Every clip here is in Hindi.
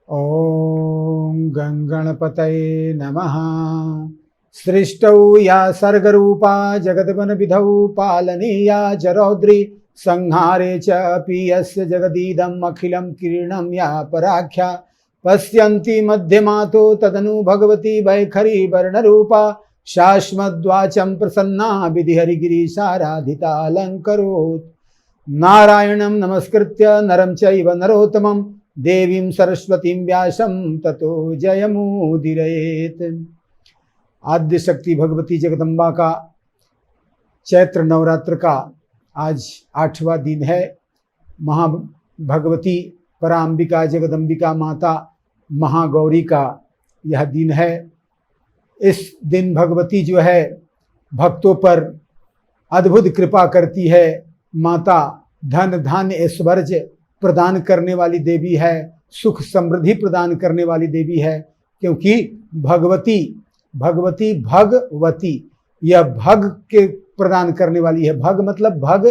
ॐ गङ्गणपतये नमः। सृष्टौ या सर्गरूपा जगद्वनविधौ पालनीया च रौद्री संहारे च अपि यस्य जगदीदम् अखिलं कीर्णं या पराख्या पश्यन्ति मध्यमातो तदनु भगवती वैखरी वर्णरूपा शाश्वद्वाचं प्रसन्ना विधिहरिगिरीशाराधिता अलङ्करोत्। नारायणं नमस्कृत्य नरं चैव नरोत्तमं देवीं सरस्वतीं व्यासं ततो जयमुदीरयेत्। आद्य शक्ति भगवती जगदम्बा का चैत्र नवरात्र का आज 8वां दिन है। महाभगवती पराम्बिका जगदम्बिका माता महागौरी का यह दिन है। इस दिन भगवती जो है भक्तों पर अद्भुत कृपा करती है। माता धन धान्य ऐश्वर्य प्रदान करने वाली देवी है, सुख समृद्धि प्रदान करने वाली देवी है। क्योंकि भगवती भगवती यह भग के प्रदान करने वाली है। भग मतलब भग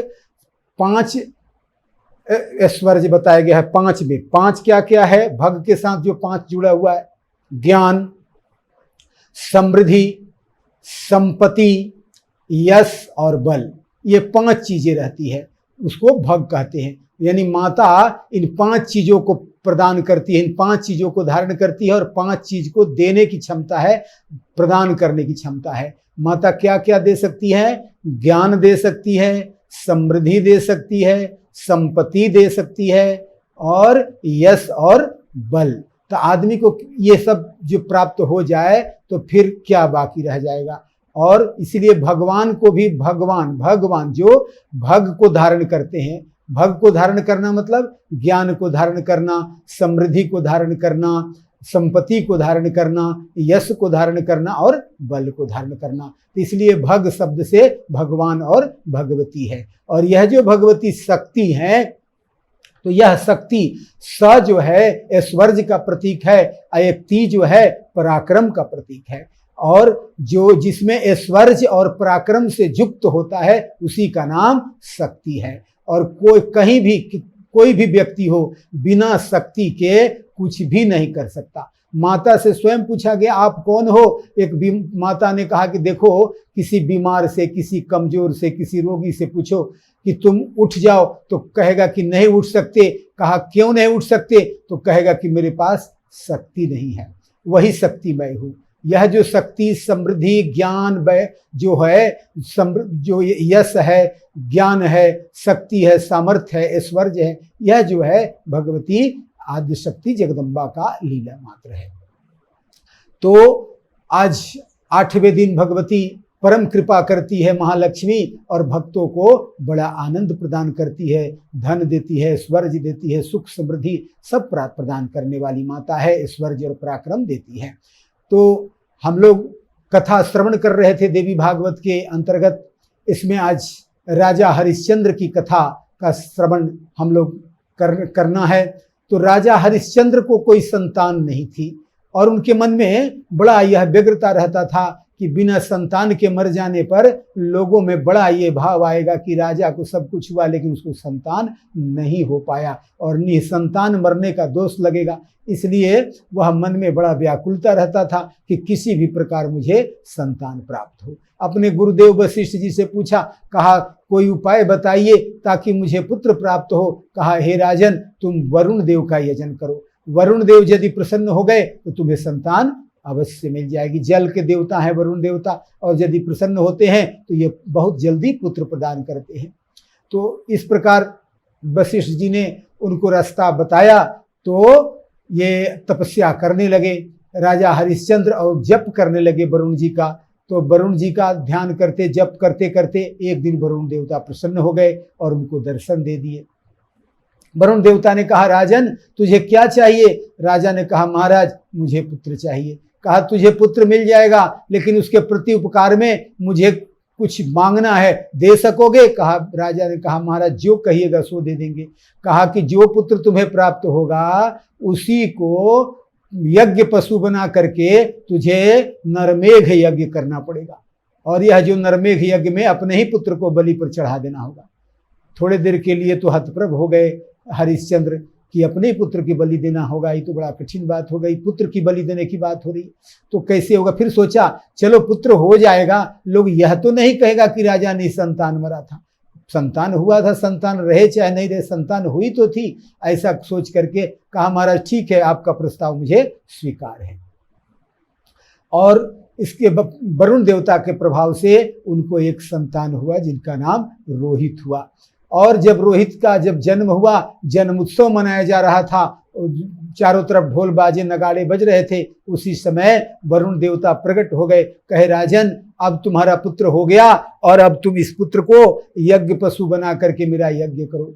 5 ऐश्वर्य बताया गया है। 5 में 5 क्या क्या है? भग के साथ जो 5 जुड़ा हुआ है, ज्ञान, समृद्धि, संपत्ति, यश और बल, ये 5 चीजें रहती है, उसको भग कहते हैं। यानी माता इन 5 चीजों को प्रदान करती है, इन 5 चीजों को धारण करती है और 5 चीज को देने की क्षमता है, प्रदान करने की क्षमता है। माता क्या क्या दे सकती है? ज्ञान दे सकती है, समृद्धि दे सकती है, संपत्ति दे सकती है और यश और बल। तो आदमी को ये सब जो प्राप्त हो जाए तो फिर क्या बाकी रह जाएगा। और इसीलिए भगवान को भी भगवान जो भग को धारण करते हैं। भग को धारण करना मतलब ज्ञान को धारण करना, समृद्धि को धारण करना, संपत्ति को धारण करना, यश को धारण करना और बल को धारण करना। तो इसलिए भग शब्द से भगवान और भगवती है। और यह जो भगवती शक्ति है, तो यह शक्ति स जो है ऐश्वर्य का प्रतीक है, अयक्ति जो है पराक्रम का प्रतीक है। और जो जिसमें ऐश्वर्य और पराक्रम से युक्त होता है उसी का नाम शक्ति है। और कोई भी व्यक्ति हो बिना शक्ति के कुछ भी नहीं कर सकता। माता से स्वयं पूछा गया आप कौन हो? एक माता ने कहा कि देखो, किसी बीमार से, किसी कमजोर से, किसी रोगी से पूछो कि तुम उठ जाओ तो कहेगा कि नहीं उठ सकते। कहा क्यों नहीं उठ सकते? तो कहेगा कि मेरे पास शक्ति नहीं है। वही शक्ति मैं हूँ। यह जो शक्ति, समृद्धि, ज्ञान जो है, जो यश है, ज्ञान है, शक्ति है, सामर्थ्य है, ऐश्वर्य है, यह जो है भगवती आद्य शक्ति जगदम्बा का लीला मात्र है। तो आज 8वें दिन भगवती परम कृपा करती है महालक्ष्मी और भक्तों को बड़ा आनंद प्रदान करती है, धन देती है, ऐश्वर्य देती है, सुख समृद्धि सब प्रदान करने वाली माता है, ऐश्वर्य और पराक्रम देती है। तो हम लोग कथा श्रवण कर रहे थे देवी भागवत के अंतर्गत। इसमें आज राजा हरिश्चंद्र की कथा का श्रवण हम लोग करना है। तो राजा हरिश्चंद्र को कोई संतान नहीं थी और उनके मन में बड़ा यह व्यग्रता रहता था कि बिना संतान के मर जाने पर लोगों में बड़ा ये भाव आएगा कि राजा को सब कुछ हुआ लेकिन उसको संतान नहीं हो पाया और निसंतान मरने का दोष लगेगा। इसलिए वह मन में बड़ा व्याकुलता रहता था कि किसी भी प्रकार मुझे संतान प्राप्त हो। अपने गुरुदेव वशिष्ठ जी से पूछा, कहा कोई उपाय बताइए ताकि मुझे पुत्र प्राप्त हो। कहा हे राजन, तुम वरुण देव का यजन करो। वरुण देव यदि प्रसन्न हो गए तो तुम्हें संतान अवश्य मिल जाएगी। जल के देवता है वरुण देवता और यदि प्रसन्न होते हैं तो ये बहुत जल्दी पुत्र प्रदान करते हैं। तो इस प्रकार वशिष्ठ जी ने उनको रास्ता बताया तो ये तपस्या करने लगे राजा हरिश्चंद्र और जप करने लगे वरुण जी का। तो वरुण जी का ध्यान करते, जप करते करते एक दिन वरुण देवता प्रसन्न हो गए और उनको दर्शन दे दिए। वरुण देवता ने कहा राजन तुझे क्या चाहिए? राजा ने कहा महाराज मुझे पुत्र चाहिए। कहा तुझे पुत्र मिल जाएगा लेकिन उसके प्रति उपकार में मुझे कुछ मांगना है, दे सकोगे? कहा राजा ने कहा महाराज जो कहिएगा सो दे देंगे। कहा कि जो पुत्र तुम्हें प्राप्त होगा उसी को यज्ञ पशु बना करके तुझे नरमेघ यज्ञ करना पड़ेगा और यह जो नरमेघ यज्ञ में अपने ही पुत्र को बलि पर चढ़ा देना होगा। थोड़े देर के लिए तो हतप्रभ हो गए हरिश्चंद्र कि अपने पुत्र की बलि देना होगा, ये तो बड़ा कठिन बात हो गई, पुत्र की बलि देने की बात हो रही, तो कैसे होगा। फिर सोचा चलो पुत्र हो जाएगा, लोग यह तो नहीं कहेगा कि राजा निसंतान मरा था, संतान हुआ था, संतान रहे चाहे नहीं रहे, संतान हुई तो थी। ऐसा सोच करके कहा महाराज ठीक है, आपका प्रस्ताव मुझे स्वीकार है। और इसके वरुण देवता के प्रभाव से उनको एक संतान हुआ जिनका नाम रोहित हुआ। और जब रोहित का जब जन्म हुआ, जन्म उत्सव मनाया जा रहा था, चारों तरफ ढोल बाजे नगाड़े बज रहे थे, उसी समय वरुण देवता प्रकट हो गए, कहे राजन अब तुम्हारा पुत्र हो गया और अब तुम इस पुत्र को यज्ञ पशु बना करके मेरा यज्ञ करो।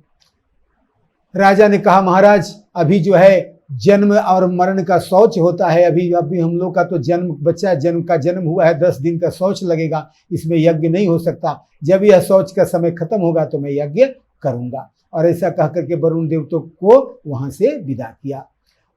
राजा ने कहा महाराज अभी जो है जन्म और मरण का शौच होता है, अभी हम लोग का तो जन्म बच्चा जन्म का जन्म हुआ है, 10 दिन का शौच लगेगा, इसमें यज्ञ नहीं हो सकता, जब यह शौच का समय खत्म होगा तो मैं यज्ञ करूंगा। और ऐसा कह करके वरुण देवता को वहां से विदा किया।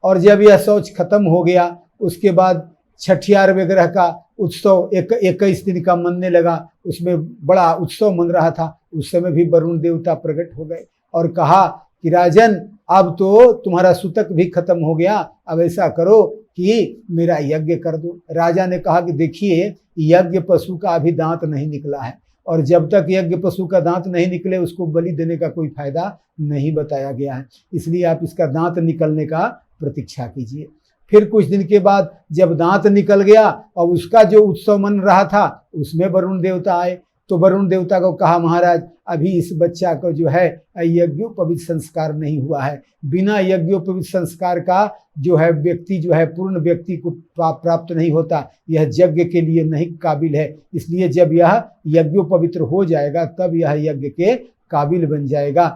और जब यह शौच खत्म हो गया उसके बाद छठियार वगैरह का उत्सव 21 दिन का मनने लगा, उसमें बड़ा उत्सव मन रहा था। उस समय भी वरुण देवता प्रकट हो गए और कहा कि राजन अब तो तुम्हारा सूतक भी खत्म हो गया, अब ऐसा करो कि मेरा यज्ञ कर दो। राजा ने कहा कि देखिए यज्ञ पशु का अभी दांत नहीं निकला है, और जब तक यज्ञ पशु का दांत नहीं निकले उसको बलि देने का कोई फायदा नहीं बताया गया है, इसलिए आप इसका दांत निकलने का प्रतीक्षा कीजिए। फिर कुछ दिन के बाद जब दांत निकल गया और उसका जो उत्सव मन रहा था उसमें वरुण देवता आए, तो वरुण देवता को कहा महाराज अभी इस बच्चा को जो है यज्ञोपवीत संस्कार नहीं हुआ है, बिना यज्ञोपवीत संस्कार का जो है व्यक्ति जो है पूर्ण व्यक्ति को प्राप्त नहीं होता, यह यज्ञ के लिए नहीं काबिल है, इसलिए जब यह यज्ञोपवित्र हो जाएगा तब यह यज्ञ के काबिल बन जाएगा,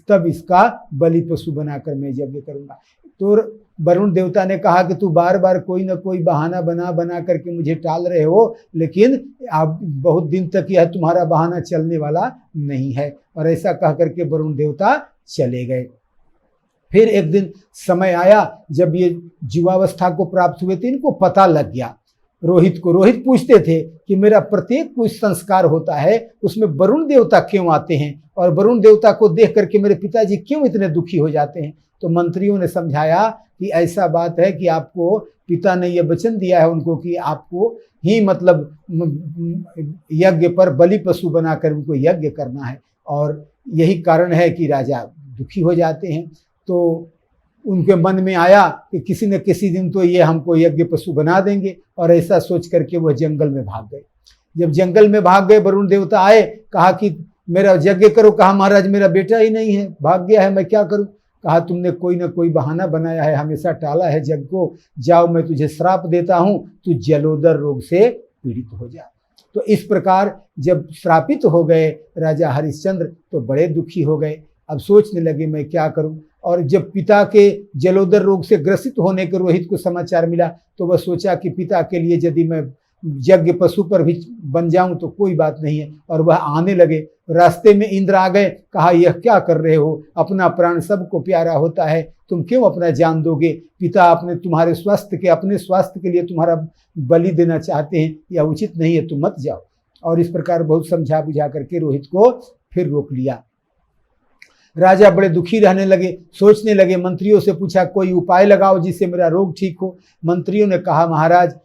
तब इसका बलि पशु बनाकर मैं यज्ञ करूंगा। तो वरुण देवता ने कहा कि तू बार बार कोई ना कोई बहाना बना करके मुझे टाल रहे हो, लेकिन अब बहुत दिन तक यह तुम्हारा बहाना चलने वाला नहीं है। और ऐसा कह करके वरुण देवता चले गए। फिर एक दिन समय आया जब ये युवावस्था को प्राप्त हुए थे, इनको पता लग गया रोहित को। रोहित पूछते थे कि मेरा प्रत्येक कुछ संस्कार होता है उसमें वरुण देवता क्यों आते हैं, और वरुण देवता को देख करके मेरे पिताजी क्यों इतने दुखी हो जाते हैं। तो मंत्रियों ने समझाया कि ऐसा बात है कि आपको पिता ने यह वचन दिया है उनको कि आपको ही मतलब यज्ञ पर बलि पशु बनाकर उनको यज्ञ करना है, और यही कारण है कि राजा दुखी हो जाते हैं। तो उनके मन में आया कि किसी न किसी दिन तो ये हमको यज्ञ पशु बना देंगे, और ऐसा सोच करके वह जंगल में भाग गए। जब जंगल में भाग गए वरुण देवता आए, कहा कि मेरा यज्ञ करो। कहा महाराज मेरा बेटा ही नहीं है, भाग गया है, मैं क्या करूं। कहा तुमने कोई ना कोई बहाना बनाया है, हमेशा टाला है यज्ञ को, जाओ मैं तुझे श्राप देता हूं, तू जलोदर रोग से पीड़ित हो जा। तो इस प्रकार जब श्रापित हो गए राजा हरिश्चंद्र तो बड़े दुखी हो गए। अब सोचने लगे मैं क्या करूं। और जब पिता के जलोदर रोग से ग्रसित होने के रोहित को समाचार मिला तो वह सोचा कि पिता के लिए यदि मैं यज्ञ पशु पर भी बन जाऊं तो कोई बात नहीं है, और वह आने लगे। रास्ते में इंद्र आ गए, कहा यह क्या कर रहे हो, अपना प्राण सबको प्यारा होता है, तुम क्यों अपना जान दोगे। पिता अपने तुम्हारे अपने स्वास्थ्य के लिए तुम्हारा बलि देना चाहते हैं, यह उचित नहीं है, तुम मत जाओ। और इस प्रकार बहुत समझा बुझा करके रोहित को फिर रोक लिया। राजा बड़े दुखी रहने लगे, सोचने लगे, मंत्रियों से पूछा कोई उपाय लगाओ जिससे मेरा रोग ठीक हो। मंत्रियों ने कहा महाराज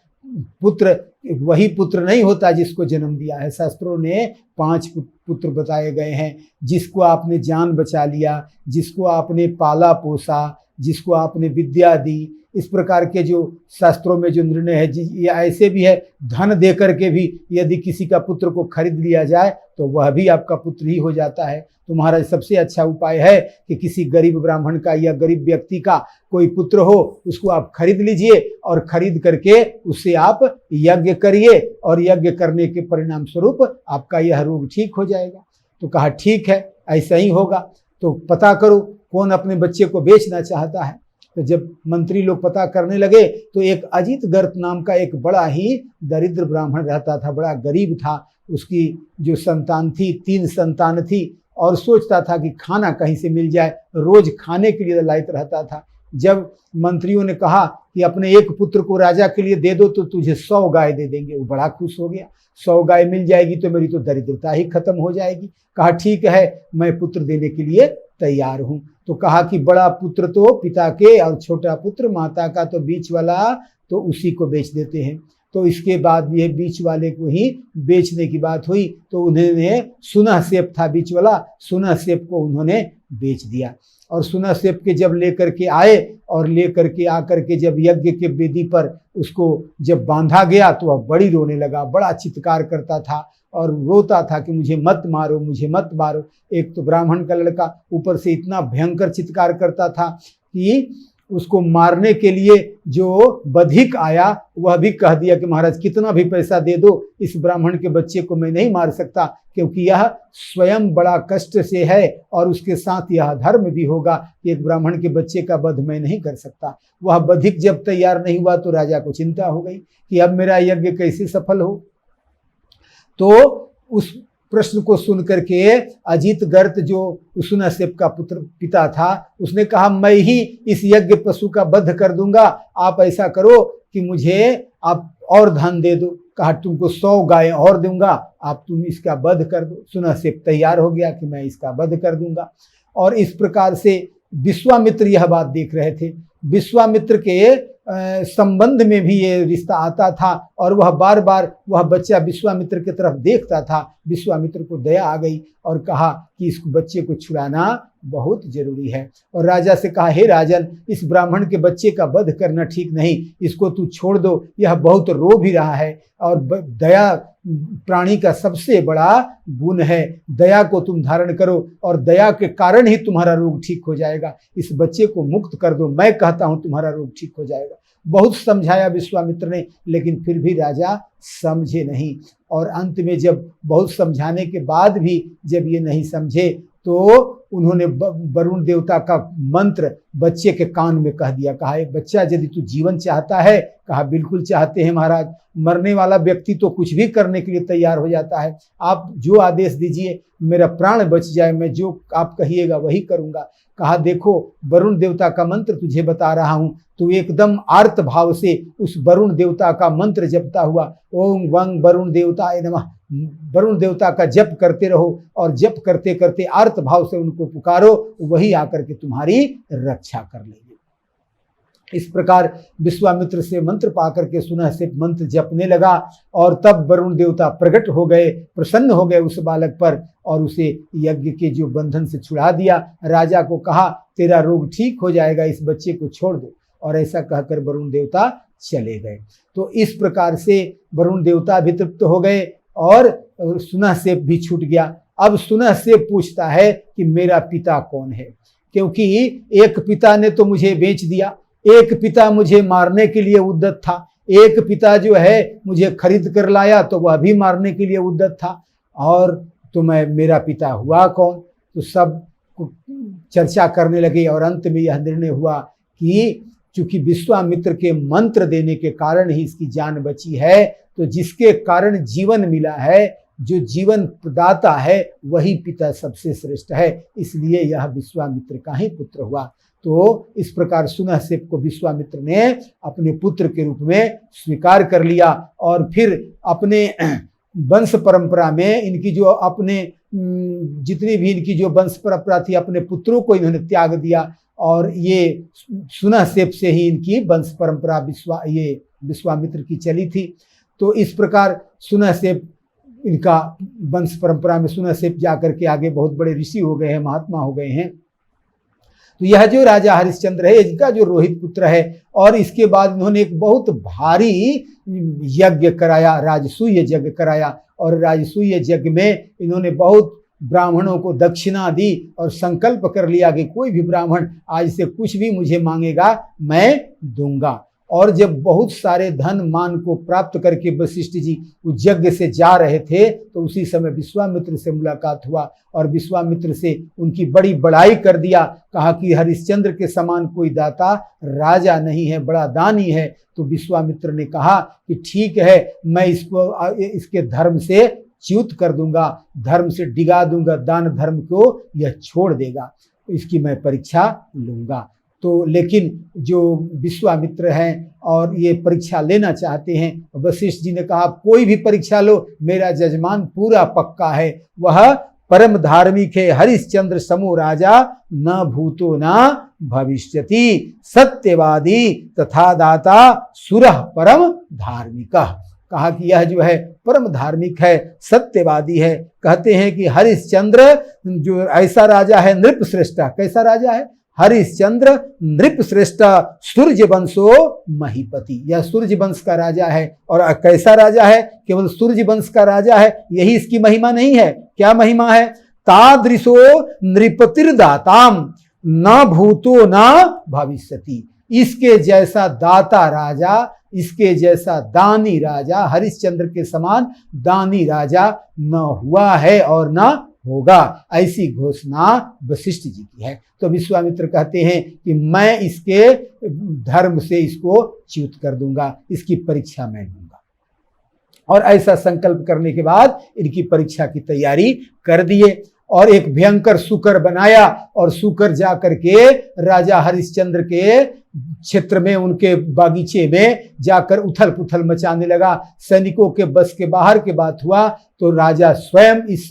पुत्र वही पुत्र नहीं होता जिसको जन्म दिया है, शास्त्रों ने 5 पुत्र बताए गए हैं, जिसको आपने जान बचा लिया, जिसको आपने पाला पोसा, जिसको आपने विद्या दी। इस प्रकार के जो शास्त्रों में जो निर्णय है, ये ऐसे भी है धन दे करके भी यदि किसी का पुत्र को खरीद लिया जाए तो वह भी आपका पुत्र ही हो जाता है। तो महाराज सबसे अच्छा उपाय है कि किसी गरीब ब्राह्मण का या गरीब व्यक्ति का कोई पुत्र हो, उसको आप खरीद लीजिए और खरीद करके उससे आप यज्ञ करिए, और यज्ञ करने के परिणाम स्वरूप आपका यह रोग ठीक हो जाएगा। तो कहा ठीक है ऐसा ही होगा, तो पता करो कौन अपने बच्चे को बेचना चाहता है। तो जब मंत्री लोग पता करने लगे तो एक अजित गर्त नाम का एक बड़ा ही दरिद्र ब्राह्मण रहता था, बड़ा गरीब था। उसकी जो संतान थी 3 संतान थी, और सोचता था कि खाना कहीं से मिल जाए, रोज खाने के लिए लायक रहता था। जब मंत्रियों ने कहा कि अपने एक पुत्र को राजा के लिए दे दो तो तुझे 100 गाय दे देंगे, वो बड़ा खुश हो गया। 100 गाय मिल जाएगी तो मेरी तो दरिद्रता ही खत्म हो जाएगी। कहा ठीक है, मैं पुत्र देने के लिए तैयार हूं। तो कहा कि बड़ा पुत्र तो पिता के और छोटा पुत्र माता का, तो बीच वाला तो उसी को बेच देते हैं। तो इसके बाद ये बीच वाले को ही बेचने की बात हुई। तो उन्होंने सुनह सेब था बीच वाला, सुनह सेब को उन्होंने बेच दिया। और सुनह सेब के जब लेकर के आए और लेकर के आकर के जब यज्ञ के वेदी पर उसको जब बांधा गया तो वह बड़ी रोने लगा, बड़ा चित्कार करता था और रोता था कि मुझे मत मारो, मुझे मत मारो। एक तो ब्राह्मण का लड़का ऊपर से इतना भयंकर चित्कार करता था कि उसको मारने के लिए जो बधिक आया वह भी कह दिया कि महाराज कितना भी पैसा दे दो, इस ब्राह्मण के बच्चे को मैं नहीं मार सकता, क्योंकि यह स्वयं बड़ा कष्ट से है और उसके साथ यह धर्म भी होगा कि एक ब्राह्मण के बच्चे का वध मैं नहीं कर सकता। वह बधिक जब तैयार नहीं हुआ तो राजा को चिंता हो गई कि अब मेरा यज्ञ कैसे सफल हो। तो उस प्रश्न को सुन करके अजीत गर्त जो सुनह सेब का पुत्र पिता था उसने कहा मैं ही इस यज्ञ पशु का वध कर दूंगा, आप ऐसा करो कि मुझे आप और धन दे दो। कहा तुमको 100 गायें और दूंगा, आप तुम इसका वध कर दो। सुनह सेब तैयार हो गया कि मैं इसका वध कर दूंगा। और इस प्रकार से विश्वामित्र यह बात देख रहे थे। विश्वामित्र के संबंध में भी ये रिश्ता आता था और वह बार बार वह बच्चा विश्वामित्र की तरफ देखता था। विश्वामित्र को दया आ गई और कहा कि इस बच्चे को छुड़ाना बहुत जरूरी है। और राजा से कहा हे राजन, इस ब्राह्मण के बच्चे का वध करना ठीक नहीं, इसको तू छोड़ दो, यह बहुत रो भी रहा है और दया प्राणी का सबसे बड़ा गुण है। दया को तुम धारण करो और दया के कारण ही तुम्हारा रोग ठीक हो जाएगा। इस बच्चे को मुक्त कर दो, मैं कहता हूं तुम्हारा रोग ठीक हो जाएगा। बहुत समझाया विश्वामित्र ने, लेकिन फिर भी राजा समझे नहीं। और अंत में जब बहुत समझाने के बाद भी जब ये नहीं समझे तो उन्होंने वरुण देवता का मंत्र बच्चे के कान में कह दिया। कहा बच्चा यदि तू जीवन चाहता है, कहा बिल्कुल चाहते हैं महाराज, मरने वाला व्यक्ति तो कुछ भी करने के लिए तैयार हो जाता है, आप जो आदेश दीजिए मेरा प्राण बच जाए, मैं जो आप कहिएगा वही करूंगा। कहा देखो वरुण देवता का मंत्र तुझे बता रहा हूं, तू एकदम आर्त भाव से उस वरुण देवता का मंत्र जपता हुआ ओम वंग वरुण देवताय नमः, वरुण देवता का जप करते रहो और जप करते करते आर्त भाव से उनको पुकारो, वही आकर के तुम्हारी रक्षा कर लेंगे। इस प्रकार विश्वामित्र से मंत्र पाकर के सुनह सेब मंत्र जपने लगा और तब वरुण देवता प्रकट हो गए, प्रसन्न हो गए उस बालक पर और उसे यज्ञ के जो बंधन से छुड़ा दिया। राजा को कहा तेरा रोग ठीक हो जाएगा, इस बच्चे को छोड़ दो। और ऐसा कहकर वरुण देवता चले गए। तो इस प्रकार से वरुण देवता भी तृप्त हो गए और सुनह सेब भी छूट गया। अब सुनह सेब पूछता है कि मेरा पिता कौन है, क्योंकि एक पिता ने तो मुझे बेच दिया, एक पिता मुझे मारने के लिए उद्यत था, एक पिता जो है मुझे खरीद कर लाया तो वह भी मारने के लिए उद्यत था, और तो मेरा पिता हुआ कौन। तो सब चर्चा करने लगे और अंत में यह निर्णय हुआ कि चूंकि विश्वामित्र के मंत्र देने के कारण ही इसकी जान बची है, तो जिसके कारण जीवन मिला है, जो जीवन प्रदाता है, वही पिता सबसे श्रेष्ठ है, इसलिए यह विश्वामित्र का ही पुत्र हुआ। तो इस प्रकार सुनह सेब को विश्वामित्र ने अपने पुत्र के रूप में स्वीकार कर लिया और फिर अपने वंश परंपरा में इनकी जो अपने जितनी भी इनकी जो वंश परंपरा थी, अपने पुत्रों को इन्होंने त्याग दिया और ये सुनह सेब से ही इनकी वंश परंपरा विश्वामित्र की चली थी। तो इस प्रकार सुनह सेब इनका वंश परंपरा में सुनह सेब जाकर के आगे बहुत बड़े ऋषि हो गए हैं, महात्मा हो गए हैं। तो यह जो राजा हरिश्चंद्र है, इनका जो रोहित पुत्र है, और इसके बाद इन्होंने एक बहुत भारी यज्ञ कराया, राजसूय यज्ञ कराया, और राजसूय यज्ञ में इन्होंने बहुत ब्राह्मणों को दक्षिणा दी और संकल्प कर लिया कि कोई भी ब्राह्मण आज से कुछ भी मुझे मांगेगा मैं दूंगा। और जब बहुत सारे धन मान को प्राप्त करके वशिष्ठ जी उस यज्ञ से जा रहे थे तो उसी समय विश्वामित्र से मुलाकात हुआ और विश्वामित्र से उनकी बड़ी बड़ाई कर दिया। कहा कि हरिश्चंद्र के समान कोई दाता राजा नहीं है, बड़ा दानी है। तो विश्वामित्र ने कहा कि ठीक है, मैं इसको इसके धर्म से च्युत कर दूंगा, धर्म से डिगा दूंगा, दान धर्म को यह छोड़ देगा, इसकी मैं परीक्षा लूंगा। तो लेकिन जो विश्वामित्र हैं और ये परीक्षा लेना चाहते हैं, वशिष्ठ जी ने कहा कोई भी परीक्षा लो, मेरा जजमान पूरा पक्का है, वह परम धार्मिक है, हरिश्चंद्र समो राजा, न भूतो न भविष्यति, सत्यवादी तथा दाता सुरः परम धार्मिकः। कहा कि यह जो है परम धार्मिक है, सत्यवादी है। कहते हैं कि हरिश्चंद्र जो ऐसा राजा है नृप श्रेष्ठा। कैसा राजा है? हरिश्चंद्र नृप श्रेष्ठा, सूर्य वंशो महीपति। यह सूर्य वंश का राजा है। और कैसा राजा है? केवल सूर्य वंश का राजा है, यही इसकी महिमा नहीं है। क्या महिमा है? तादृशो नृपतिर्दाताम न भूतो न भविष्यति। इसके जैसा दाता राजा, इसके जैसा दानी राजा, हरिश्चंद्र के समान दानी राजा न हुआ है और न होगा, ऐसी घोषणा वशिष्ठ जी की है। तो विश्वामित्र कहते हैं कि मैं इसके धर्म से इसको च्युत कर दूंगा, इसकी परीक्षा मैं लूंगा। और ऐसा संकल्प करने के बाद इनकी परीक्षा की तैयारी कर दिए और एक भयंकर सूकर बनाया और सूकर जा करके राजा हरिश्चंद्र के क्षेत्र में, उनके बागीचे में जाकर उथल पुथल मचाने लगा। सैनिकों के बस के बाहर की बात हुआ तो राजा स्वयं इस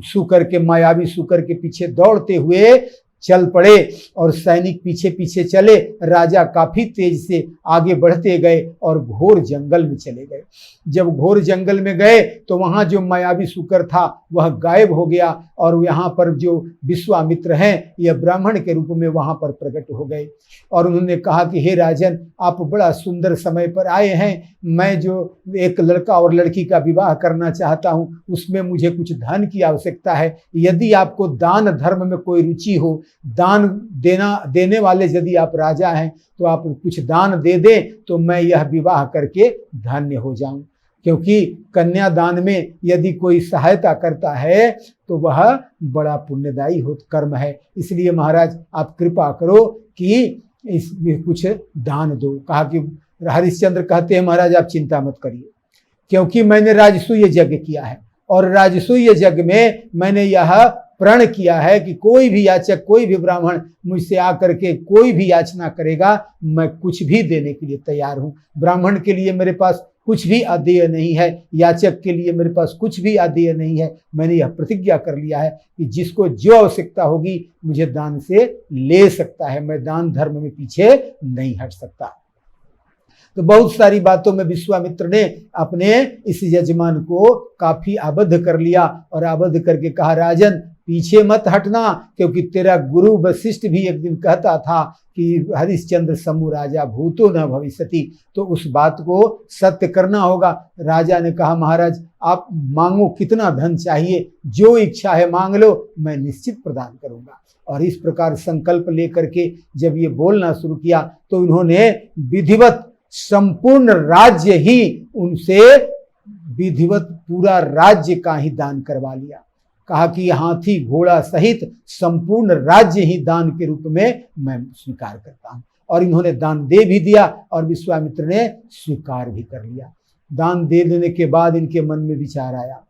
सूकर के, मायावी सूकर के पीछे दौड़ते हुए चल पड़े और सैनिक पीछे पीछे चले। राजा काफी तेज से आगे बढ़ते गए और घोर जंगल में चले गए। जब घोर जंगल में गए तो वहां जो मायावी सूकर था वह गायब हो गया और यहाँ पर जो विश्वामित्र हैं यह ब्राह्मण के रूप में वहां पर प्रकट हो गए। और उन्होंने कहा कि हे राजन, आप बड़ा सुंदर समय पर आए हैं, मैं जो एक लड़का और लड़की का विवाह करना चाहता हूँ उसमें मुझे कुछ धन की आवश्यकता है। यदि आपको दान धर्म में कोई रुचि हो, दान देने वाले यदि आप राजा हैं तो आप कुछ दान दे दें तो मैं यह विवाह करके धन्य हो जाऊं। क्योंकि कन्यादान में यदि कोई सहायता करता है तो वह बड़ा पुण्यदायी हो कर्म है। इसलिए महाराज आप कृपा करो कि इसमें कुछ दान दो। कहा कि हरिश्चंद्र कहते हैं महाराज आप चिंता मत करिए, क्योंकि मैंने राजसूय यज्ञ किया है और राजसूय यज्ञ में मैंने यह प्रण किया है कि कोई भी याचक, कोई भी ब्राह्मण मुझसे आकर के कोई भी याचना करेगा, मैं कुछ भी देने के लिए तैयार हूँ। ब्राह्मण के लिए मेरे पास कुछ भी अदेय नहीं है, याचक के लिए मेरे पास कुछ भी अदेय नहीं है। मैंने यह प्रतिज्ञा कर लिया है कि जिसको जो आवश्यकता होगी मुझे दान से ले सकता है, मैं दान धर्म में पीछे नहीं हट सकता। तो बहुत सारी बातों में विश्वामित्र ने अपने इस यजमान को काफी आबद्ध कर लिया और आबद्ध करके कहा राजन पीछे मत हटना, क्योंकि तेरा गुरु वशिष्ठ भी एक दिन कहता था कि हरिश्चंद्र समु राजा भूतो न भविष्यति, तो उस बात को सत्य करना होगा। राजा ने कहा महाराज आप मांगो, कितना धन चाहिए, जो इच्छा है मांग लो, मैं निश्चित प्रदान करूंगा। और इस प्रकार संकल्प लेकर के जब ये बोलना शुरू किया तो उन्होंने विधिवत संपूर्ण राज्य ही उनसे, विधिवत पूरा राज्य का ही दान करवा लिया। कहा कि हाथी घोड़ा सहित संपूर्ण राज्य ही दान के रूप में मैं स्वीकार करता हूं। और इन्होंने दान दे भी दिया और विश्वामित्र ने स्वीकार भी कर लिया। दान दे देने के बाद इनके मन में विचार आया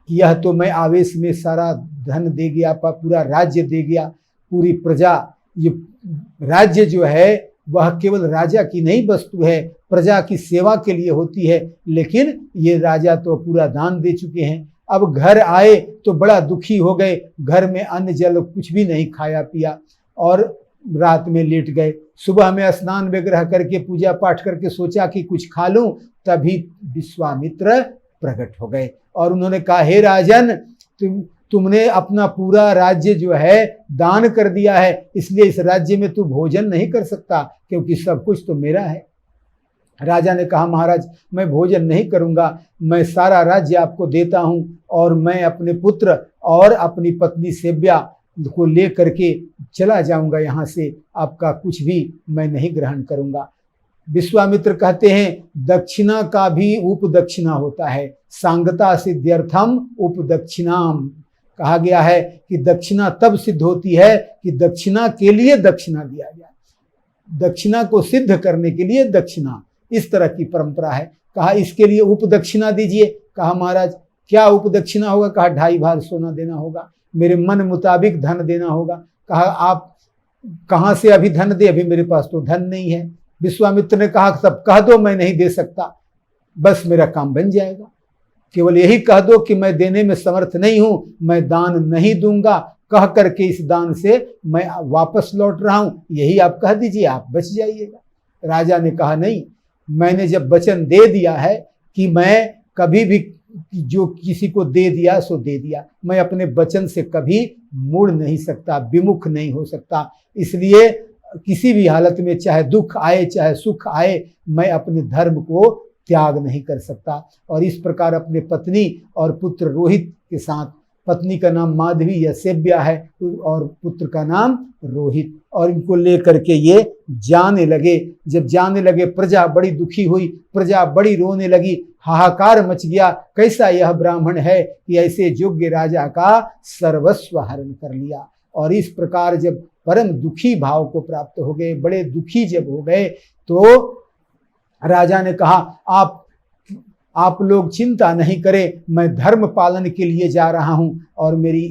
कि यह तो मैं आवेश में सारा धन दे गया, पूरा राज्य दे गया, पूरी प्रजा, ये राज्य जो है वह केवल राजा की नहीं वस्तु है, प्रजा की सेवा के लिए होती है, लेकिन ये राजा तो पूरा दान दे चुके हैं। अब घर आए तो बड़ा दुखी हो गए, घर में अन्न जल कुछ भी नहीं खाया पिया और रात में लेट गए। सुबह में स्नान वगैरह करके पूजा पाठ करके सोचा कि कुछ खा लूं, तभी विश्वामित्र प्रकट हो गए और उन्होंने कहा हे राजन, तुमने अपना पूरा राज्य जो है दान कर दिया है, इसलिए इस राज्य में तू भोजन नहीं कर सकता, क्योंकि सब कुछ तो मेरा है। राजा ने कहा महाराज मैं भोजन नहीं करूंगा, मैं सारा राज्य आपको देता हूं और मैं अपने पुत्र और अपनी पत्नी सेव्या को ले करके चला जाऊंगा यहाँ से, आपका कुछ भी मैं नहीं ग्रहण करूंगा। विश्वामित्र कहते हैं दक्षिणा का भी उपदक्षिणा होता है, सांगता सिद्ध्यर्थम उपदक्षिणाम। कहा गया है कि दक्षिणा तब सिद्ध होती है कि दक्षिणा के लिए दक्षिणा दिया जाए, दक्षिणा को सिद्ध करने के लिए दक्षिणा, इस तरह की परंपरा है। कहा इसके लिए उपदक्षिणा दीजिए। कहा महाराज क्या उपदक्षिणा होगा? कहा 2.5 भार सोना देना होगा, मेरे मन मुताबिक धन देना होगा। कहा आप कहाँ से अभी धन दे, अभी मेरे पास तो धन नहीं है। विश्वामित्र ने कहा सब कह दो, मैं नहीं दे सकता, बस मेरा काम बन जाएगा। केवल यही कह दो कि मैं देने में समर्थ नहीं हूं, मैं दान नहीं दूंगा, कह करके इस दान से मैं वापस लौट रहा हूं, यही आप कह दीजिए, आप बच जाइएगा। राजा ने कहा नहीं, मैंने जब वचन दे दिया है कि मैं कभी भी जो किसी को दे दिया सो दे दिया, मैं अपने वचन से कभी मुड़ नहीं सकता, विमुख नहीं हो सकता। इसलिए किसी भी हालत में चाहे दुख आए चाहे सुख आए, मैं अपने धर्म को त्याग नहीं कर सकता। और इस प्रकार अपने पत्नी और पुत्र रोहित के साथ, पत्नी का नाम माधवी या सेव्या है और पुत्र का नाम रोहित, और इनको लेकर के ये जाने लगे। जब जाने लगे प्रजा बड़ी दुखी हुई, प्रजा बड़ी रोने लगी, हाहाकार मच गया, कैसा यह ब्राह्मण है कि ऐसे योग्य राजा का सर्वस्व हरण कर लिया। और इस प्रकार जब परम दुखी भाव को प्राप्त हो गए, बड़े दुखी जब हो गए, तो राजा ने कहा आप लोग चिंता नहीं करें, मैं धर्म पालन के लिए जा रहा हूं और मेरी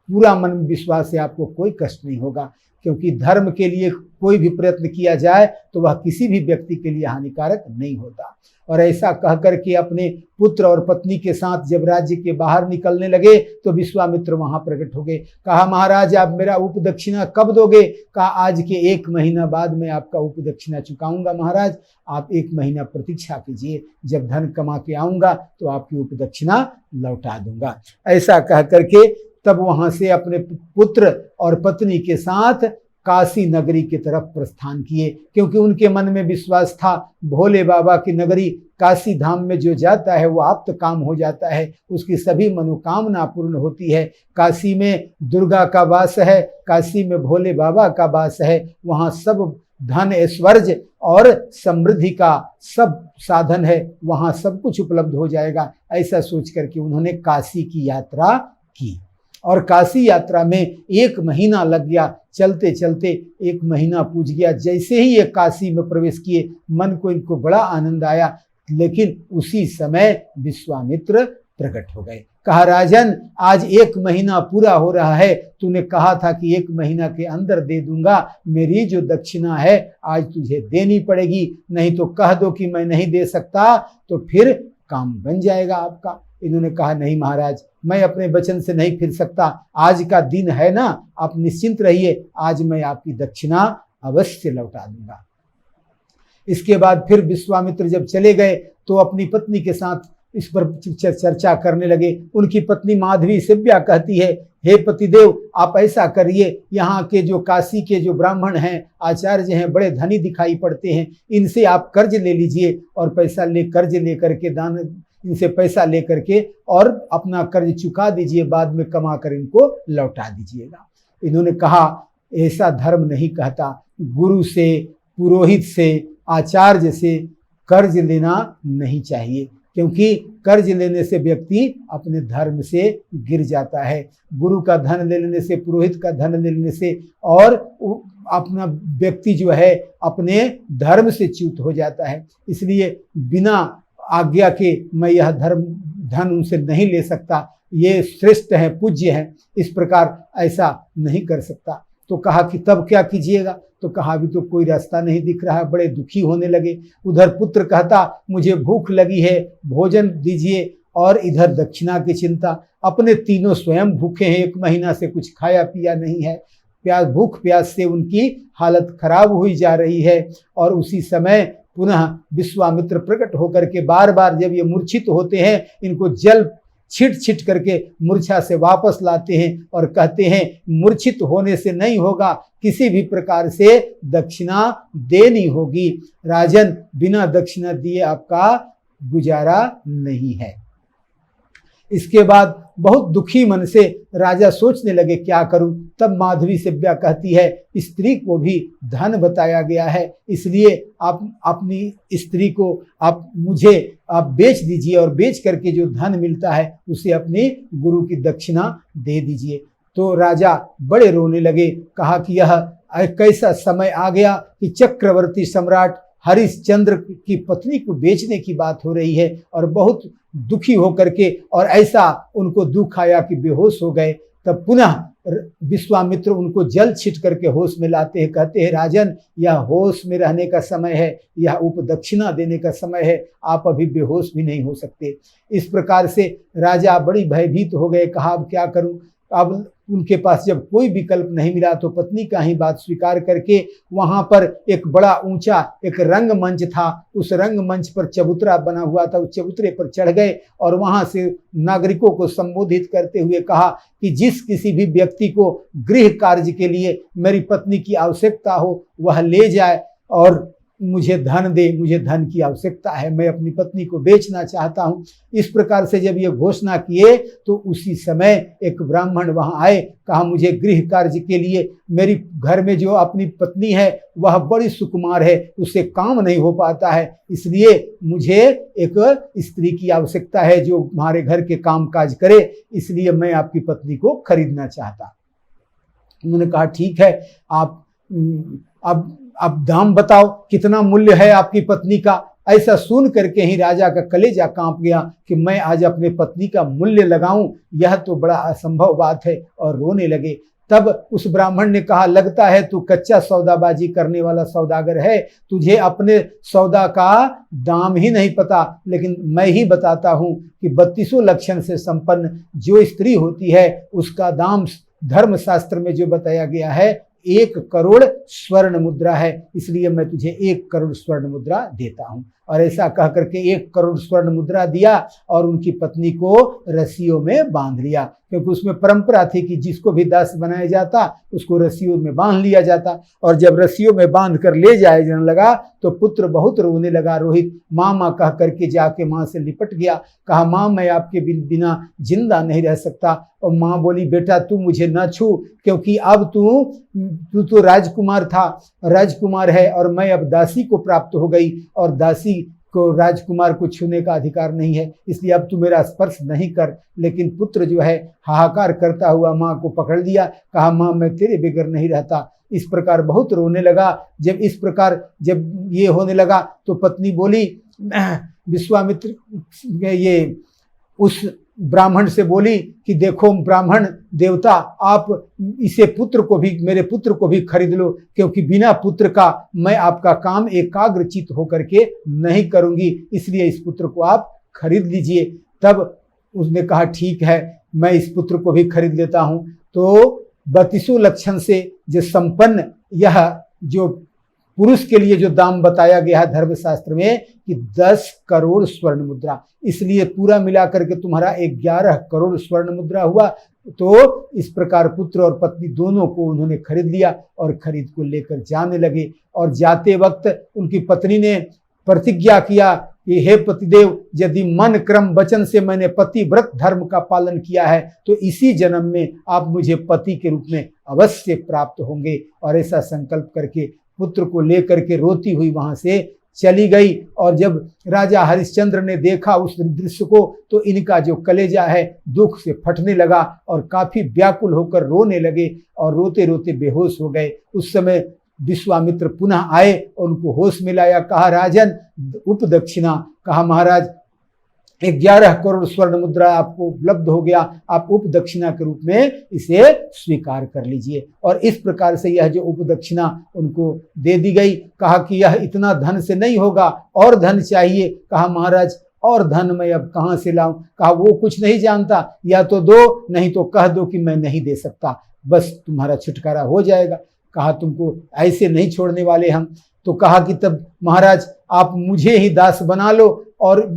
पूरा मन विश्वास है आपको कोई कष्ट नहीं होगा, क्योंकि धर्म के लिए कोई भी प्रयत्न किया जाए तो वह किसी भी व्यक्ति के लिए हानिकारक नहीं होता। और ऐसा कहकर के अपने पुत्र और पत्नी के साथ जब राज्य के बाहर निकलने लगे तो विश्वामित्र वहां प्रकट हो गए। कहा महाराज आप मेरा उपदक्षिणा कब दोगे? कहा आज के 1 महीना बाद मैं आपका उपदक्षिणा चुकाऊंगा महाराज, आप 1 महीना प्रतीक्षा कीजिए, जब धन कमा के आऊंगा तो आपकी उपदक्षिणा लौटा दूंगा। ऐसा कह करके तब वहां से अपने पुत्र और पत्नी के साथ काशी नगरी की तरफ प्रस्थान किए, क्योंकि उनके मन में विश्वास था भोले बाबा की नगरी काशी धाम में जो जाता है वो आप्त काम हो जाता है, उसकी सभी मनोकामना पूर्ण होती है। काशी में दुर्गा का वास है, काशी में भोले बाबा का वास है, वहाँ सब धन ऐश्वर्य और समृद्धि का सब साधन है, वहाँ सब कुछ उपलब्ध हो जाएगा। ऐसा सोच करके उन्होंने काशी की यात्रा की और काशी यात्रा में 1 महीना लग गया। चलते चलते 1 महीना पूज गया। जैसे ही ये काशी में प्रवेश किए मन को इनको बड़ा आनंद आया, लेकिन उसी समय विश्वामित्र प्रकट हो गए। कहा राजन आज 1 महीना पूरा हो रहा है, तूने कहा था कि 1 महीना के अंदर दे दूंगा, मेरी जो दक्षिणा है आज तुझे देनी पड़ेगी, नहीं तो कह दो कि मैं नहीं दे सकता तो फिर काम बन जाएगा आपका। इन्होंने कहा नहीं महाराज, मैं अपने वचन से नहीं फिर सकता, आज का दिन है ना, आप निश्चिंत रहिए, आज मैं आपकी दक्षिणा अवश्य लौटा दूंगा। इसके बाद फिर विश्वामित्र जब चले गए तो अपनी पत्नी के साथ इस पर चर्चा करने लगे। उनकी पत्नी माधवी सेव्या कहती है, हे पतिदेव आप ऐसा करिए, यहाँ के जो काशी के जो ब्राह्मण हैं, आचार्य हैं, बड़े धनी दिखाई पड़ते हैं, इनसे आप कर्ज ले लीजिए और कर्ज ले करके दान इनसे पैसा लेकर के और अपना कर्ज चुका दीजिए, बाद में कमा कर इनको लौटा दीजिएगा। इन्होंने कहा ऐसा धर्म नहीं कहता, गुरु से, पुरोहित से, आचार्य से कर्ज लेना नहीं चाहिए, क्योंकि कर्ज लेने से व्यक्ति अपने धर्म से गिर जाता है। गुरु का धन ले लेने से, पुरोहित का धन ले लेने से और अपना व्यक्ति जो है अपने धर्म से च्युत हो जाता है। इसलिए बिना आज्ञा के मैं यह धन उनसे नहीं ले सकता, ये श्रेष्ठ है, पूज्य है, इस प्रकार ऐसा नहीं कर सकता। तो कहा कि तब क्या कीजिएगा? तो कहा अभी तो कोई रास्ता नहीं दिख रहा है। बड़े दुखी होने लगे। उधर पुत्र कहता मुझे भूख लगी है, भोजन दीजिए, और इधर दक्षिणा की चिंता। अपने तीनों स्वयं भूखे हैं, 1 महीना से कुछ खाया पिया नहीं है, भूख प्यास से उनकी हालत खराब हुई जा रही है। और उसी समय पुनः विश्वामित्र प्रकट होकर के बार बार जब ये मूर्छित होते हैं, इनको जल छिट छिट करके मूर्छा से वापस लाते हैं और कहते हैं मूर्छित होने से नहीं होगा, किसी भी प्रकार से दक्षिणा देनी होगी। राजन बिना दक्षिणा दिए आपका गुजारा नहीं है। इसके बाद बहुत दुखी मन से राजा सोचने लगे क्या करूं। तब माधवी सेव्या कहती है स्त्री को भी धन बताया गया है, इसलिए आप अपनी स्त्री को मुझे बेच दीजिए और बेच करके जो धन मिलता है उसे अपने गुरु की दक्षिणा दे दीजिए। तो राजा बड़े रोने लगे। कहा कि यह कैसा समय आ गया कि चक्रवर्ती सम्राट हरिश्चंद्र की पत्नी को बेचने की बात हो रही है। और बहुत दुखी होकर के, और ऐसा उनको दुख आया कि बेहोश हो गए। तब पुनः विश्वामित्र उनको जल छिट करके होश में लाते हैं, कहते हैं राजन, यह होश में रहने का समय है, यह उपदक्षिणा देने का समय है, आप अभी बेहोश भी नहीं हो सकते। इस प्रकार से राजा बड़ी भयभीत हो गए, कहा अब क्या करूं। अब उनके पास जब कोई विकल्प नहीं मिला तो पत्नी का ही बात स्वीकार करके वहां पर एक बड़ा ऊंचा एक रंगमंच था, उस रंगमंच पर चबूतरा बना हुआ था, उस चबूतरे पर चढ़ गए और वहां से नागरिकों को संबोधित करते हुए कहा कि जिस किसी भी व्यक्ति को गृह कार्य के लिए मेरी पत्नी की आवश्यकता हो वह ले जाए और मुझे धन दे, मुझे धन की आवश्यकता है, मैं अपनी पत्नी को बेचना चाहता हूं। इस प्रकार से जब ये घोषणा किए तो उसी समय एक ब्राह्मण वहां आए, कहा मुझे गृह कार्य के लिए मेरी घर में जो अपनी पत्नी है वह बड़ी सुकुमार है, उससे काम नहीं हो पाता है, इसलिए मुझे एक स्त्री की आवश्यकता है जो हमारे घर के काम काज करे, इसलिए मैं आपकी पत्नी को खरीदना चाहता। उन्होंने कहा ठीक है, आप अब दाम बताओ, कितना मूल्य है आपकी पत्नी का। ऐसा सुन करके ही राजा का कलेजा कांप गया कि मैं आज अपने पत्नी का मूल्य लगाऊं, यह तो बड़ा असंभव बात है, और रोने लगे। तब उस ब्राह्मण ने कहा लगता है तू कच्चा सौदाबाजी करने वाला सौदागर है, तुझे अपने सौदा का दाम ही नहीं पता, लेकिन मैं ही बताता हूं कि 32 लक्षण से संपन्न जो स्त्री होती है उसका दाम धर्मशास्त्र में जो बताया गया है 1 करोड़ स्वर्ण मुद्रा है, इसलिए मैं तुझे 1 करोड़ स्वर्ण मुद्रा देता हूं। और ऐसा कह करके 1 करोड़ स्वर्ण मुद्रा दिया और उनकी पत्नी को रस्सियों में बांध लिया, क्योंकि उसमें परंपरा थी कि जिसको भी दास बनाया जाता उसको रस्सियों में बांध लिया जाता। और जब रस्सियों में बांध कर ले जाए जाने लगा तो पुत्र बहुत रोने लगा। रोहित माँ माँ कह करके जाके माँ से लिपट गया, कहा माँ मैं आपके बिना जिंदा नहीं रह सकता। और माँ बोली बेटा तू मुझे न छू, क्योंकि अब तू तो राजकुमार था, राजकुमार है, और मैं अब दासी को प्राप्त हो गई और दासी को राजकुमार को छूने का अधिकार नहीं है, इसलिए अब तू मेरा स्पर्श नहीं कर। लेकिन पुत्र जो है हाहाकार करता हुआ माँ को पकड़ लिया, कहा माँ मैं तेरे बगैर नहीं रहता। इस प्रकार बहुत रोने लगा। जब इस प्रकार जब ये होने लगा तो पत्नी बोली, विश्वामित्र ये उस ब्राह्मण से बोली कि देखो ब्राह्मण देवता, आप इसे पुत्र को भी, मेरे पुत्र को भी खरीद लो, क्योंकि बिना पुत्र का मैं आपका काम एकाग्रचित होकर के नहीं करूंगी, इसलिए इस पुत्र को आप खरीद लीजिए। तब उसने कहा ठीक है, मैं इस पुत्र को भी खरीद लेता हूं। तो 32 लक्षण से जो संपन्न यह जो पुरुष के लिए जो दाम बताया गया है धर्मशास्त्र में कि 10 करोड़ स्वर्ण मुद्रा, इसलिए पूरा मिलाकर के तुम्हारा 11 करोड़ स्वर्ण मुद्रा हुआ। तो इस प्रकार पुत्र और पत्नी दोनों को उन्होंने खरीद लिया और खरीद को लेकर जाने लगे। और जाते वक्त उनकी पत्नी ने प्रतिज्ञा किया कि हे पतिदेव, यदि मन क्रम वचन से मैंने पतिव्रत धर्म का पालन किया है तो इसी जन्म में आप मुझे पति के रूप में अवश्य प्राप्त होंगे। और ऐसा संकल्प करके पुत्र को लेकर के रोती हुई वहां से चली गई। और जब राजा हरिश्चंद्र ने देखा उस दृश्य को तो इनका जो कलेजा है दुख से फटने लगा और काफी व्याकुल होकर रोने लगे और रोते रोते बेहोश हो गए। उस समय विश्वामित्र पुनः आए और उनको होश में लाया, कहा राजन उपदक्षिणा, कहा महाराज 11 करोड़ स्वर्ण मुद्रा आपको उपलब्ध हो गया, आप उपदक्षिणा के रूप में इसे स्वीकार कर लीजिए। और इस प्रकार से यह जो उपदक्षिणा उनको दे दी गई। कहा कि यह इतना धन से नहीं होगा, और धन चाहिए। कहा महाराज और धन मैं अब कहाँ से लाऊं। कहा वो कुछ नहीं जानता, या तो दो नहीं तो कह दो कि मैं नहीं दे सकता, बस तुम्हारा छुटकारा हो जाएगा। कहा तुमको ऐसे नहीं छोड़ने वाले हम। तो कहा कि तब महाराज आप मुझे ही दास बना लो और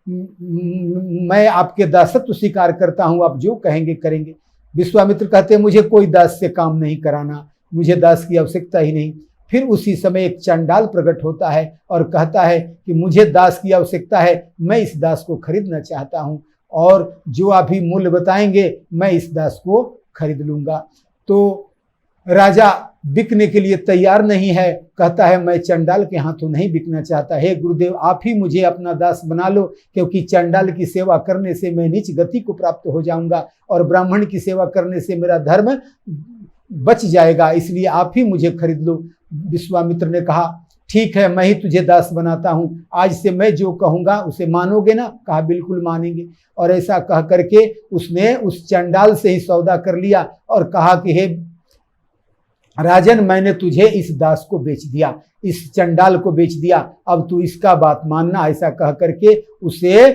मैं आपके दासत्व स्वीकार करता हूं, आप जो कहेंगे करेंगे। विश्वामित्र कहते हैं मुझे कोई दास से काम नहीं कराना, मुझे दास की आवश्यकता ही नहीं। फिर उसी समय एक चंडाल प्रकट होता है और कहता है कि मुझे दास की आवश्यकता है, मैं इस दास को खरीदना चाहता हूं, और जो आप भी मूल्य बताएंगे मैं इस दास को खरीद लूंगा। तो राजा बिकने के लिए तैयार नहीं है, कहता है मैं चंडाल के हाथों नहीं बिकना चाहता, हे गुरुदेव आप ही मुझे अपना दास बना लो, क्योंकि चंडाल की सेवा करने से मैं नीच गति को प्राप्त हो जाऊंगा और ब्राह्मण की सेवा करने से मेरा धर्म बच जाएगा, इसलिए आप ही मुझे खरीद लो। विश्वामित्र ने कहा ठीक है, मैं ही तुझे दास बनाता हूँ, आज से मैं जो कहूँगा उसे मानोगे ना? कहा बिल्कुल मानेंगे। और ऐसा कह करके उसने उस चंडाल से ही सौदा कर लिया और कहा कि हे राजन, मैंने तुझे इस दास को बेच दिया, इस चंडाल को बेच दिया, अब तू इसका बात मानना। ऐसा कह करके उसे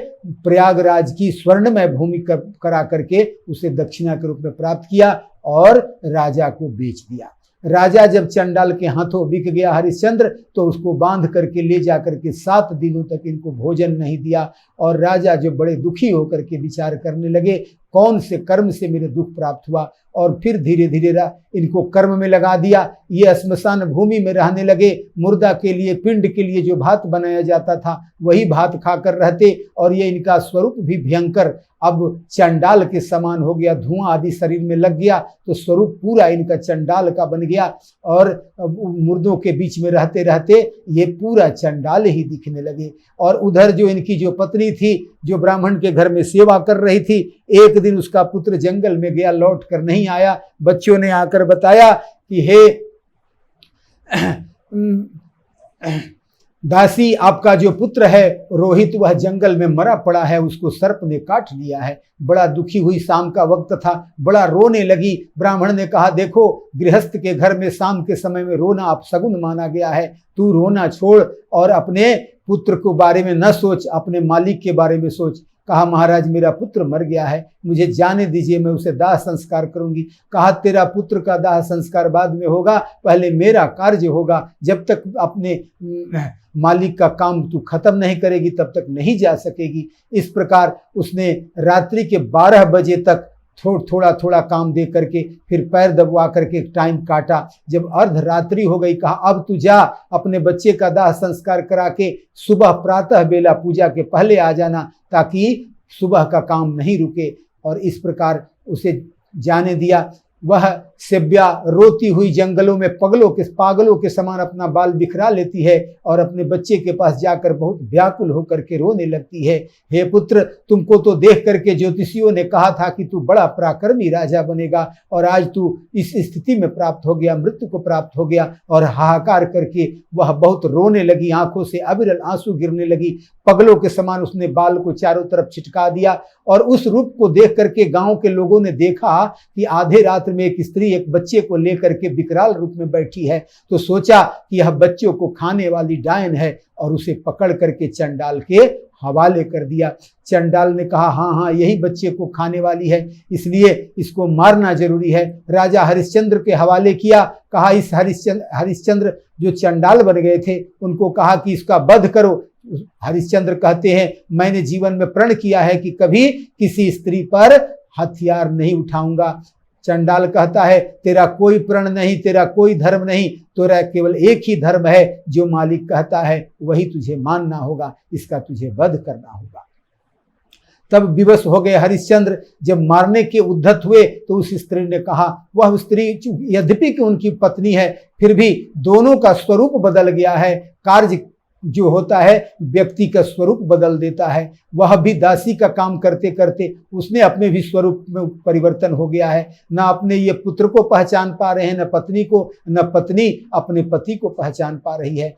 प्रयागराज की स्वर्णमय भूमि करा करके उसे दक्षिणा के रूप में प्राप्त किया और राजा को बेच दिया। राजा जब चंडाल के हाथों बिक गया हरिश्चंद्र, तो उसको बांध करके ले जा करके 7 दिनों तक इनको भोजन नहीं दिया। और राजा जो बड़े दुखी होकर के विचार करने लगे, कौन से कर्म से मेरे दुख प्राप्त हुआ, और फिर धीरे धीरे इनको कर्म में लगा दिया। ये श्मशान भूमि में रहने लगे, मुर्दा के लिए, पिंड के लिए जो भात बनाया जाता था वही भात खाकर रहते, और ये इनका स्वरूप भी भयंकर अब चंडाल के समान हो गया, धुआं आदि शरीर में लग गया, तो स्वरूप पूरा इनका चंडाल का बन गया। और मुर्दों के बीच में रहते रहते ये पूरा चंडाल ही दिखने लगे। और उधर जो इनकी जो पत्नी थी, जो ब्राह्मण के घर में सेवा कर रही थी, एक दिन उसका पुत्र जंगल में गया, लौट कर नहीं आया। बच्चों ने आकर बताया कि हे दासी, आपका जो पुत्र है रोहित, वह जंगल में मरा पड़ा है, उसको सर्प ने काट लिया है। बड़ा दुखी हुई, शाम का वक्त था, बड़ा रोने लगी। ब्राह्मण ने कहा, देखो गृहस्थ के घर में शाम के समय में रोना अपशगुन माना गया है, तू रोना छोड़ और अपने पुत्र के बारे में न सोच, अपने मालिक के बारे में सोच। कहा, महाराज मेरा पुत्र मर गया है, मुझे जाने दीजिए, मैं उसे दाह संस्कार करूंगी। कहा, तेरा पुत्र का दाह संस्कार बाद में होगा, पहले मेरा कार्य होगा। जब तक अपने मालिक का काम तू खत्म नहीं करेगी तब तक नहीं जा सकेगी। इस प्रकार उसने रात्रि के 12 बजे तक थोड़ा थोड़ा काम दे करके फिर पैर दबवा करके टाइम काटा। जब अर्धरात्रि हो गई, कहा अब तू जा, अपने बच्चे का दाह संस्कार करा के सुबह प्रातः बेला पूजा के पहले आ जाना, ताकि सुबह का काम नहीं रुके। और इस प्रकार उसे जाने दिया। वह सेव्या रोती हुई जंगलों में पागलों के समान अपना बाल बिखरा लेती है और अपने बच्चे के पास जाकर बहुत व्याकुल होकर के रोने लगती है। हे पुत्र, तुमको तो देख करके ज्योतिषियों ने कहा था कि तू बड़ा पराक्रमी राजा बनेगा, और आज तू इस स्थिति में प्राप्त हो गया, मृत्यु को प्राप्त हो गया। और हाहाकार करके वह बहुत रोने लगी, आंखों से अविरल आंसू गिरने लगी। पगलों के समान उसने बाल को चारों तरफ छिटका दिया। और उस रूप को देख करके गांव के लोगों ने देखा कि आधे रात में एक स्त्री एक बच्चे को लेकर के विकराल रूप में बैठी है, तो सोचा कि यह बच्चों को खाने वाली डायन है, और उसे पकड़ करके चंडाल के हवाले कर दिया। चंडाल ने कहा, हाँ यही बच्चे को खाने वाली है, इसलिए इसको मारना जरूरी है। राजा हरिश्चंद्र के हवाले किया। कहा, इस हरिश्चंद्र जो चंडाल बन गए थे, उनको कहा कि इसका वध करो। हरिश्चंद्र कहते हैं, मैंने जीवन में प्रण किया है कि कभी किसी स्त्री पर हथियार नहीं उठाऊंगा। चंडाल कहता है, तेरा कोई प्रण नहीं, तेरा कोई धर्म नहीं, तेरा केवल एक ही धर्म है, जो मालिक कहता है वही तुझे मानना होगा, इसका तुझे वध करना होगा। तब विवश हो गए हरिश्चंद्र। जब मारने के उद्धत हुए तो उस स्त्री ने कहा, वह स्त्री यद्यपि कि उनकी पत्नी है, फिर भी दोनों का स्वरूप बदल गया है। कार्य जो होता है व्यक्ति का स्वरूप बदल देता है। वह भी दासी का काम करते करते उसने अपने भी स्वरूप में परिवर्तन हो गया है। न अपने ये पुत्र को पहचान पा रहे हैं, न पत्नी को, न पत्नी अपने पति को पहचान पा रही है।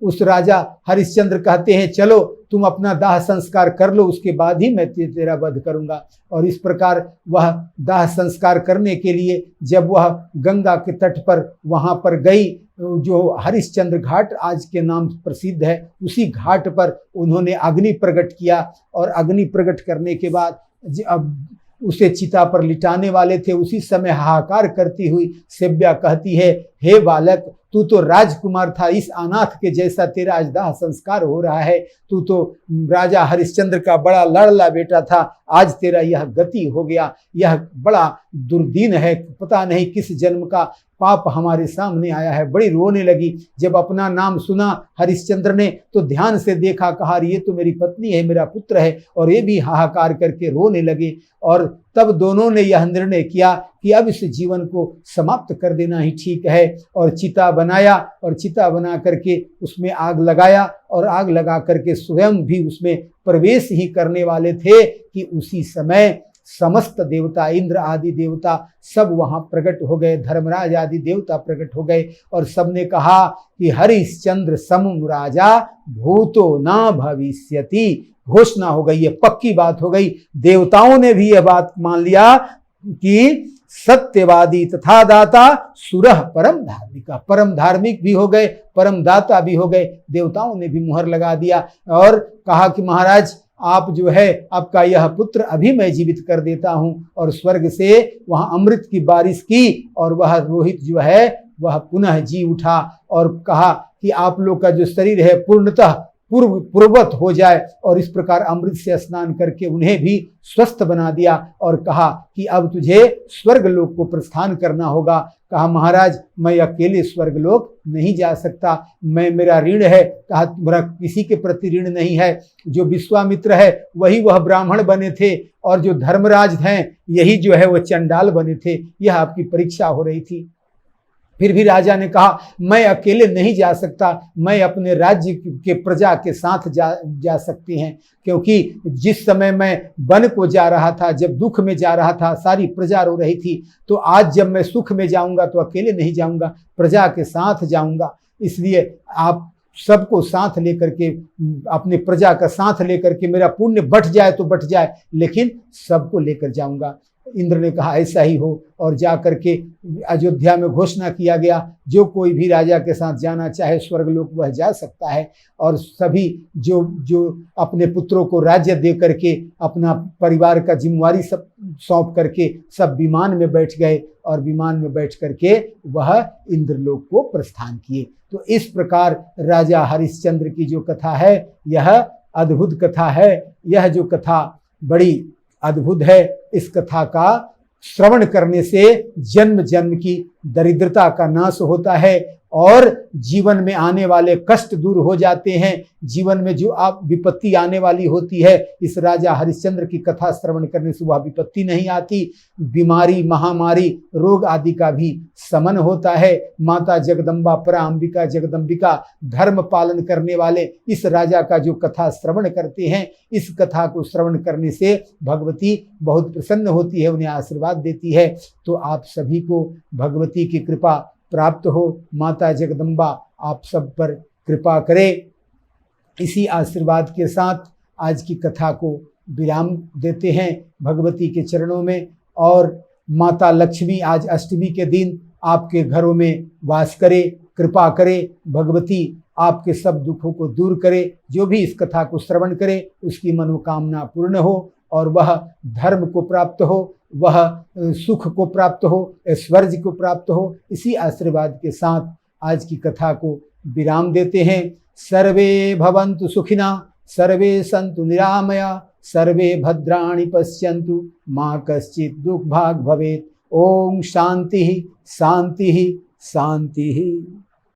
उस राजा हरिश्चंद्र कहते हैं, चलो तुम अपना दाह संस्कार कर लो, उसके बाद ही मैं तेरा वध करूंगा। और इस प्रकार वह दाह संस्कार करने के लिए जब वह गंगा के तट पर वहां पर गई, जो हरिश्चंद्र घाट आज के नाम प्रसिद्ध है, उसी घाट पर उन्होंने अग्नि प्रकट किया। और अग्नि प्रकट करने के बाद अब उसे चिता पर लिटाने वाले थे, उसी समय हाहाकार करती हुई सेव्या कहती है, हे बालक, तू तो राजकुमार था, इस अनाथ के जैसा तेरा आज दाह संस्कार हो रहा है। तू तो राजा हरिश्चंद्र का बड़ा लाडला बेटा था, आज तेरा यह गति हो गया। यह बड़ा दुर्दीन है, पता नहीं किस जन्म का पाप हमारे सामने आया है। बड़ी रोने लगी। जब अपना नाम सुना हरिश्चंद्र ने तो ध्यान से देखा, कहा, ये तो मेरी पत्नी है, मेरा पुत्र है। और ये भी हाहाकार करके रोने लगे। और तब दोनों ने यह निर्णय किया कि अब इस जीवन को समाप्त कर देना ही ठीक है। और चिता बनाया, और चिता बना करके उसमें आग लगाया, और आग लगा करके स्वयं भी उसमें प्रवेश ही करने वाले थे कि उसी समय समस्त देवता, इंद्र आदि देवता सब वहां प्रकट हो गए, धर्मराज आदि देवता प्रकट हो गए और सबने कहा कि हरिश्चंद्र समम राजा भूतो न भविष्यति। घोषणा हो गई, ये पक्की बात हो गई। देवताओं ने भी यह बात मान लिया कि सत्यवादी तथा दाता सुरह परम धार्मिका, परम धार्मिक भी हो गए, परम दाता भी हो गए। देवताओं ने भी मुहर लगा दिया और कहा कि महाराज आप जो है, आपका यह पुत्र अभी मैं जीवित कर देता हूं। और स्वर्ग से वहां अमृत की बारिश की और वह रोहित जो है वह पुनः जी उठा और कहा कि आप लोग का जो शरीर है पूर्णतः पूर्ववत हो जाए। और इस प्रकार अमृत से स्नान करके उन्हें भी स्वस्थ बना दिया और कहा कि अब तुझे स्वर्ग लोक को प्रस्थान करना होगा। कहा महाराज मैं अकेले स्वर्ग लोक नहीं जा सकता, मेरा ऋण है। कहा मेरा किसी के प्रति ऋण नहीं है, जो विश्वामित्र है वही वह ब्राह्मण बने थे और जो धर्मराज हैं यही जो है वह चंडाल बने थे। यह आपकी परीक्षा हो रही थी। फिर भी राजा ने कहा मैं अकेले नहीं जा सकता, मैं अपने राज्य के प्रजा के साथ जा सकती हैं, क्योंकि जिस समय मैं वन को जा रहा था, जब दुख में जा रहा था, सारी प्रजा रो रही थी, तो आज जब मैं सुख में जाऊंगा तो अकेले नहीं जाऊंगा, प्रजा के साथ जाऊंगा। इसलिए आप सबको साथ लेकर के, अपने प्रजा का साथ लेकर के, मेरा पुण्य बढ़ जाए तो बढ़ जाए, लेकिन सबको लेकर जाऊंगा। इंद्र ने कहा ऐसा ही हो और जाकर के अयोध्या में घोषणा किया गया जो कोई भी राजा के साथ जाना चाहे स्वर्गलोक वह जा सकता है। और सभी जो अपने पुत्रों को राज्य दे करके अपना परिवार का जिम्मेवारी सब सौंप करके सब विमान में बैठ गए और विमान में बैठ करके वह इंद्रलोक को प्रस्थान किए। तो इस प्रकार राजा हरिश्चंद्र की जो कथा है यह अद्भुत कथा है। यह जो कथा बड़ी अद्भुत है। इस कथा का श्रवण करने से जन्म जन्म की दरिद्रता का नाश होता है और जीवन में आने वाले कष्ट दूर हो जाते हैं। जीवन में जो आप विपत्ति आने वाली होती है, इस राजा हरिश्चंद्र की कथा श्रवण करने से वह विपत्ति नहीं आती। बीमारी, महामारी, रोग आदि का भी शमन होता है। माता जगदम्बा, पराम्बिका, जगदम्बिका धर्म पालन करने वाले इस राजा का जो कथा श्रवण करते हैं, इस कथा को श्रवण करने से भगवती बहुत प्रसन्न होती है, उन्हें आशीर्वाद देती है। तो आप सभी को भगवती की कृपा प्राप्त हो। माता जगदम्बा आप सब पर कृपा करे। इसी आशीर्वाद के साथ आज की कथा को विराम देते हैं भगवती के चरणों में। और माता लक्ष्मी आज अष्टमी के दिन आपके घरों में वास करे, कृपा करे। भगवती आपके सब दुखों को दूर करे। जो भी इस कथा को श्रवण करे उसकी मनोकामना पूर्ण हो और वह धर्म को प्राप्त हो, वह सुख को प्राप्त हो, ऐश्वर्य को प्राप्त हो। इसी आशीर्वाद के साथ आज की कथा को विराम देते हैं। सर्वे भवन्तु सुखिना, सर्वे सन्तु निरामया, सर्वे भद्राणि पश्यन्तु, मा कश्चित् दुःखभाग् भवेत्। ओम शांति शांति शांति।